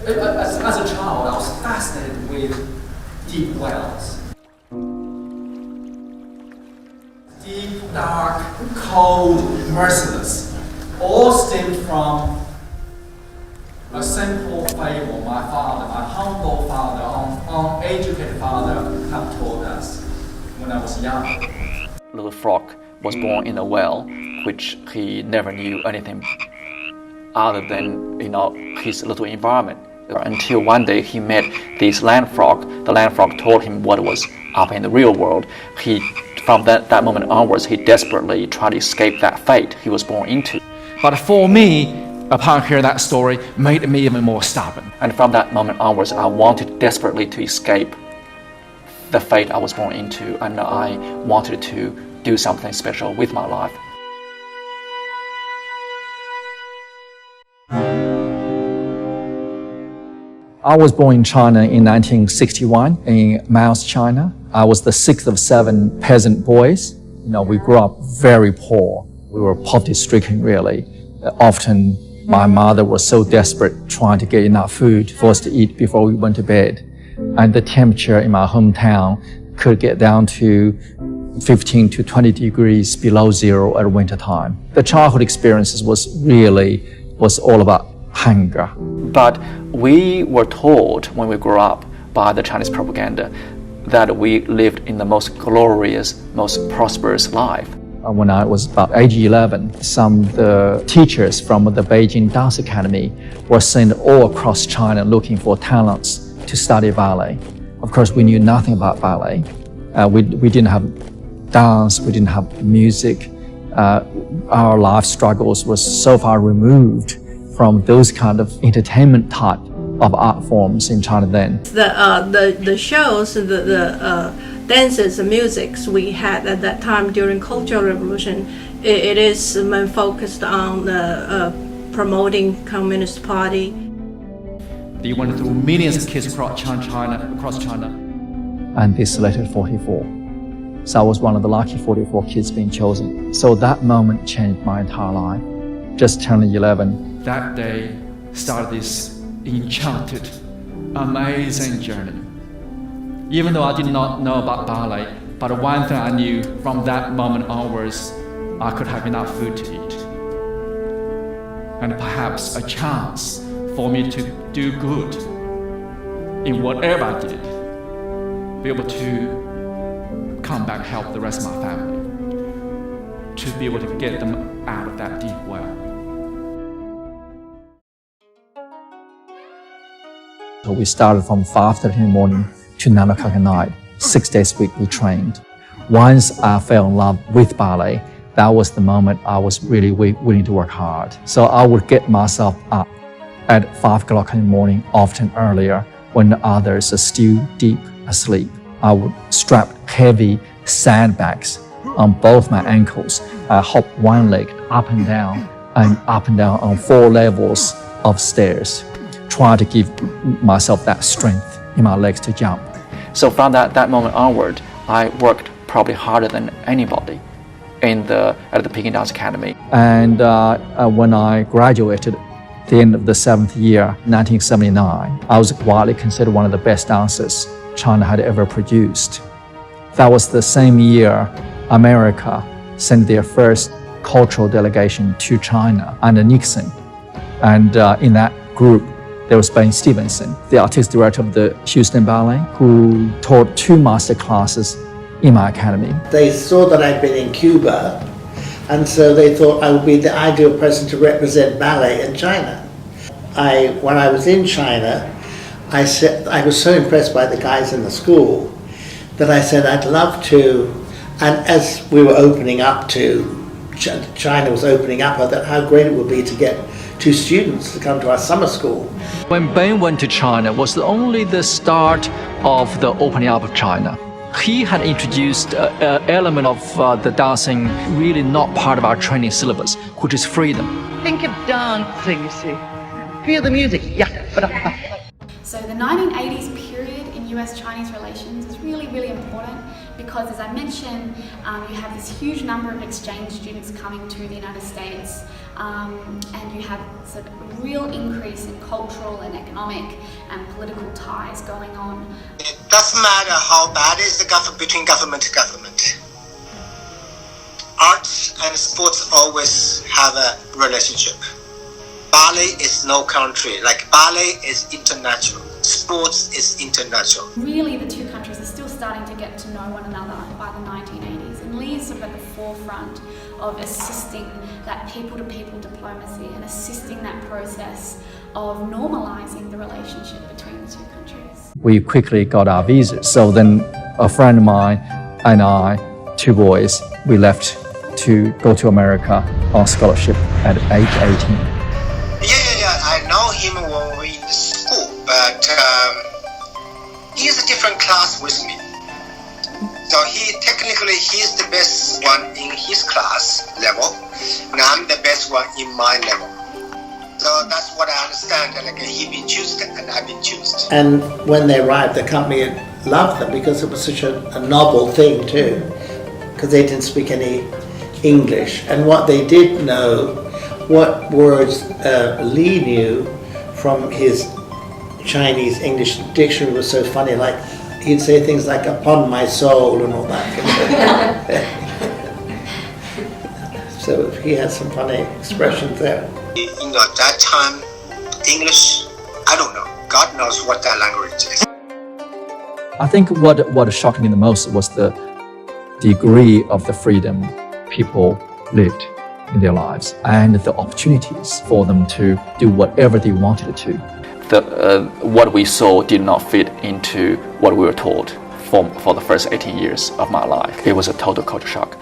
As a child, I was fascinated with deep wells. Deep, dark, cold, merciless, all stemmed from a simple fable my father, my humble father, uneducated father, have told us when I was young. Little frog was born in a well, which he never knew anything other than his little environment. Until one day he met this land frog. The land frog told him what was up in the real world. From that moment onwards, he desperately tried to escape that fate he was born into. But for me, upon hearing that story, made me even more stubborn. And from that moment onwards, I wanted desperately to escape the fate I was born into, and I wanted to do something special with my life. I was born in China in 1961 in Mao's China. I was the 6th of 7 peasant boys. We grew up very poor. We were poverty-stricken, really. Often my mother was so desperate trying to get enough food for us to eat before we went to bed. And the temperature in my hometown could get down to 15 to 20 degrees below zero at winter time. The childhood experiences was all about hunger. But we were told when we grew up by the Chinese propaganda that we lived in the most glorious, most prosperous life. When I was about age 11, some of the teachers from the Beijing Dance Academy were sent all across China looking for talents to study ballet. Of course, we knew nothing about ballet. We didn't have dance, we didn't have music. Our life struggles was so far removed from those kind of entertainment type of art forms in China then. The shows, the dances, the musics we had at that time during Cultural Revolution, it is focused on promoting Communist Party. They went through millions of kids across China. And they selected 44. So I was one of the lucky 44 kids being chosen. So that moment changed my entire life. Just turning 11. That day started this enchanted, amazing journey. Even though I did not know about ballet, but one thing I knew from that moment onwards, I could have enough food to eat. And perhaps a chance for me to do good in whatever I did. Be able to come back, help the rest of my family. To be able to get them out of that deep well. So we started from 5:30 in the morning to 9 o'clock at night. 6 days a week we trained. Once I fell in love with ballet, that was the moment I was really willing to work hard. So I would get myself up at 5 o'clock in the morning, often earlier, when the others are still deep asleep. I would strap heavy sandbags on both my ankles. I hop one leg up and down on 4 levels of stairs, trying to give myself that strength in my legs to jump. So from that moment onward, I worked probably harder than anybody at the Peking Dance Academy. And when I graduated at the end of the 7th year, 1979, I was widely considered one of the best dancers China had ever produced. That was the same year America sent their first cultural delegation to China under Nixon. And in that group, there was Ben Stevenson, the artistic director of the Houston Ballet, who taught 2 master classes in my academy. They saw that I'd been in Cuba, and so they thought I would be the ideal person to represent ballet in China. When I was in China, I was so impressed by the guys in the school that I said I'd love to, and as we were opening up to, China was opening up, I thought how great it would be to get 2 students to come to our summer school. When Ben went to China, was only the start of the opening up of China. He had introduced an element of the dancing really not part of our training syllabus, which is freedom. Think of dancing, you see. Feel the music. Yeah. So the 1980s period in US-Chinese relations is really, really important because, as I mentioned, you have this huge number of exchange students coming to the United States and you have sort of a real increase in cultural and economic and political ties going on. It doesn't matter how bad is the government between government to government. Arts and sports always have a relationship. Ballet is no country, like ballet is international. Sports is international. Really, the two countries are still starting to get to know one another by the 1980s, and Lee is sort of at the forefront of assisting that people-to-people diplomacy and assisting that process of normalising the relationship between the two countries. We quickly got our visas. So then a friend of mine and I, two boys, we left to go to America on scholarship at age 18. I know him when we were in school, but he's a different class with me. So he's the best one in his class level, and I'm the best one in my level. So that's what I understand. Like he been chosen and I've been chosen. And when they arrived, the company loved them because it was such a novel thing too, because they didn't speak any English. And what they did know, what words Lee knew from his Chinese English dictionary was so funny. Like he'd say things like "upon my soul" and all that. So he had some funny expressions there. That time, English, I don't know. God knows what that language is. I think what shocked me the most was the degree of the freedom people lived in their lives and the opportunities for them to do whatever they wanted to. What we saw did not fit into what we were taught for the first 18 years of my life. It was a total culture shock.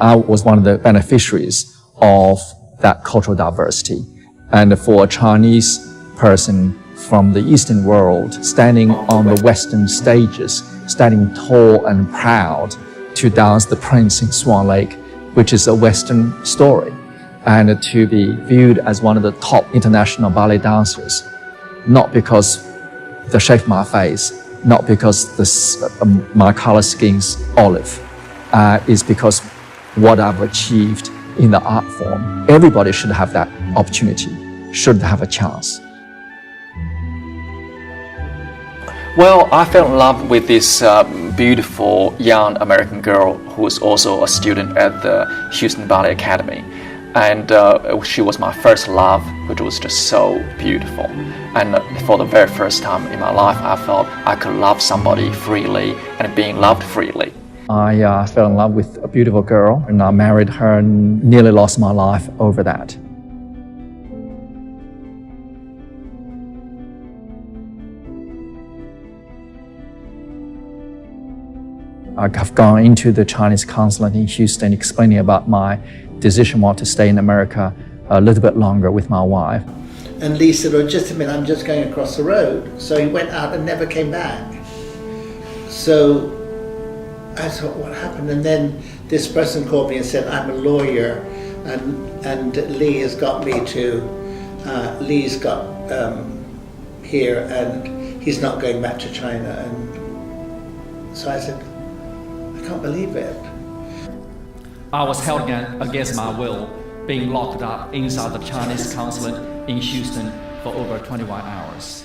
I was one of the beneficiaries of that cultural diversity. And for a Chinese person from the Eastern world, standing on the Western stages, standing tall and proud to dance the Prince in Swan Lake, which is a Western story, and to be viewed as one of the top international ballet dancers, not because the shape of my face, not because my color skin's olive, is because what I've achieved in the art form. Everybody should have that opportunity, should have a chance. Well, I fell in love with this beautiful young American girl who was also a student at the Houston Ballet Academy. And she was my first love, which was just so beautiful. And for the very first time in my life, I felt I could love somebody freely and being loved freely. I fell in love with a beautiful girl and I married her and nearly lost my life over that. I have gone into the Chinese consulate in Houston explaining about my decision to stay in America a little bit longer with my wife. And Lee said, "Oh, just a minute, I'm just going across the road." So he went out and never came back. So I thought, what happened? And then this person called me and said, "I'm a lawyer, and Lee has got me to, Lee's got here, and he's not going back to China." And so I said, "I can't believe it." I was held against my will, being locked up inside the Chinese consulate in Houston for over 21 hours.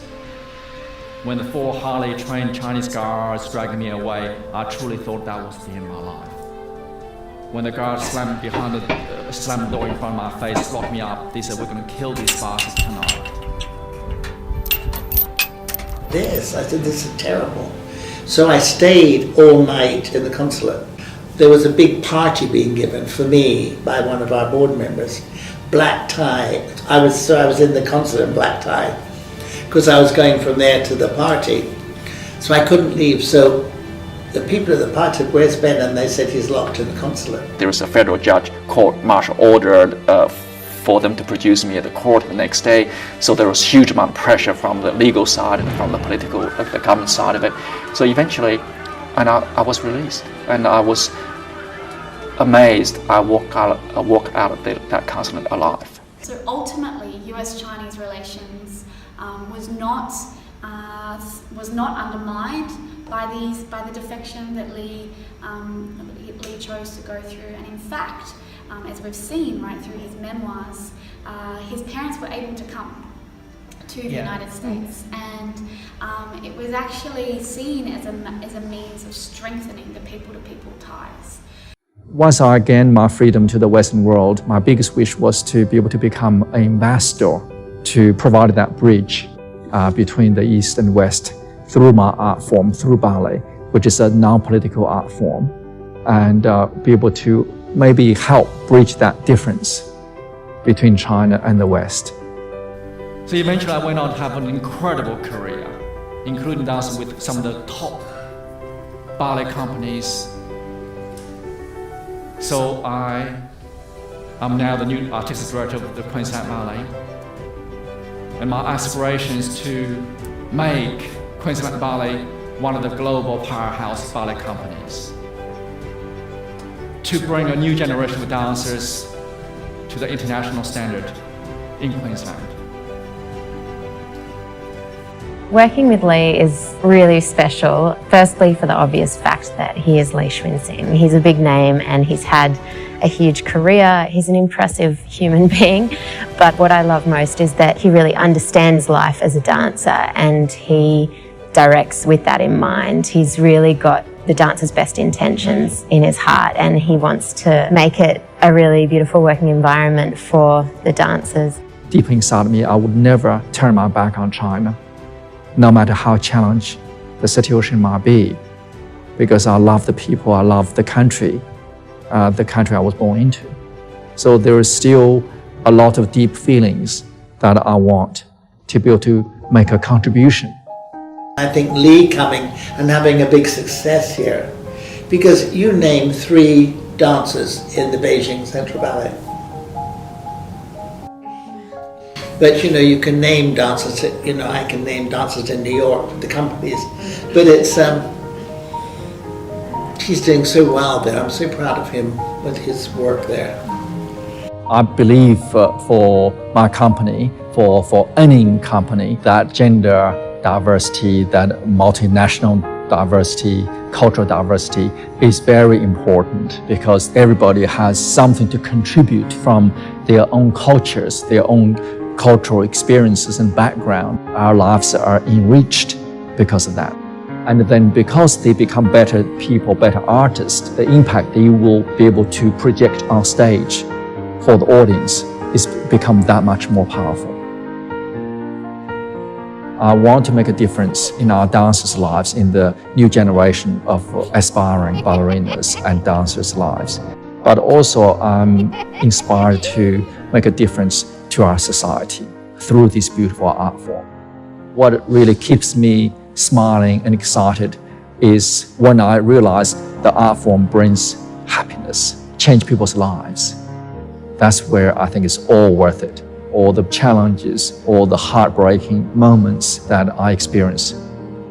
When the 4 highly trained Chinese guards dragged me away, I truly thought that was the end of my life. When the guards slammed the door in front of my face, locked me up, they said, "We're going to kill these bastards tonight." I said, "This is terrible." So I stayed all night in the consulate. There was a big party being given for me by one of our board members. Black tie. I was in the consulate in black tie because I was going from there to the party. So I couldn't leave. So the people at the party said, "Where's Ben?" And they said, "He's locked in the consulate." There was a federal judge court-martial ordered for them to produce me at the court the next day. So there was huge amount of pressure from the legal side and from the political, the government side of it. So eventually, I was released, and I was amazed. I walked out of that consulate alive. So ultimately, US-Chinese relations was not undermined by the defection that Lee chose to go through, and in fact, as we've seen right through his memoirs, his parents were able to come to the United States, and it was actually seen as a means of strengthening the people-to-people ties. Once I gained my freedom to the Western world, my biggest wish was to be able to become an ambassador to provide that bridge between the East and West through my art form, through ballet, which is a non-political art form, and be able to maybe help bridge that difference between China and the West. So eventually I went on to have an incredible career, including dancing with some of the top ballet companies. So I am now the new artistic director of the Cunxin Ballet. And my aspiration is to make Cunxin Ballet one of the global powerhouse ballet companies, to bring a new generation of dancers to the international standard in Queensland. Working with Lee is really special, firstly for the obvious fact that he is Lee Cunxin. He's a big name and he's had a huge career. He's an impressive human being, but what I love most is that he really understands life as a dancer and he directs with that in mind. He's really got the dancer's best intentions in his heart and he wants to make it a really beautiful working environment for the dancers. Deep inside me, I would never turn my back on China, no matter how challenging the situation might be, because I love the people, I love the country I was born into. So there is still a lot of deep feelings that I want to be able to make a contribution. I think Lee coming and having a big success here, because you named 3 dancers in the Beijing Central Ballet. But you can name dancers, I can name dancers in New York, the companies, but it's, he's doing so well there. I'm so proud of him with his work there. I believe for my company, for any company, that gender diversity, that multinational diversity, cultural diversity is very important, because everybody has something to contribute from their own cultures, their own cultural experiences and background. Our lives are enriched because of that. And then because they become better people, better artists, the impact they will be able to project on stage for the audience is become that much more powerful. I want to make a difference in our dancers' lives, in the new generation of aspiring ballerinas and dancers' lives. But also I'm inspired to make a difference to our society through this beautiful art form. What really keeps me smiling and excited is when I realize the art form brings happiness, change people's lives. That's where I think it's all worth it. All the challenges, all the heartbreaking moments that I experience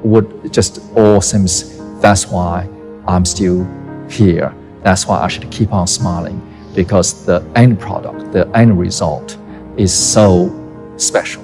would just all seems, that's why I'm still here. That's why I should keep on smiling, because the end product, the end result is so special.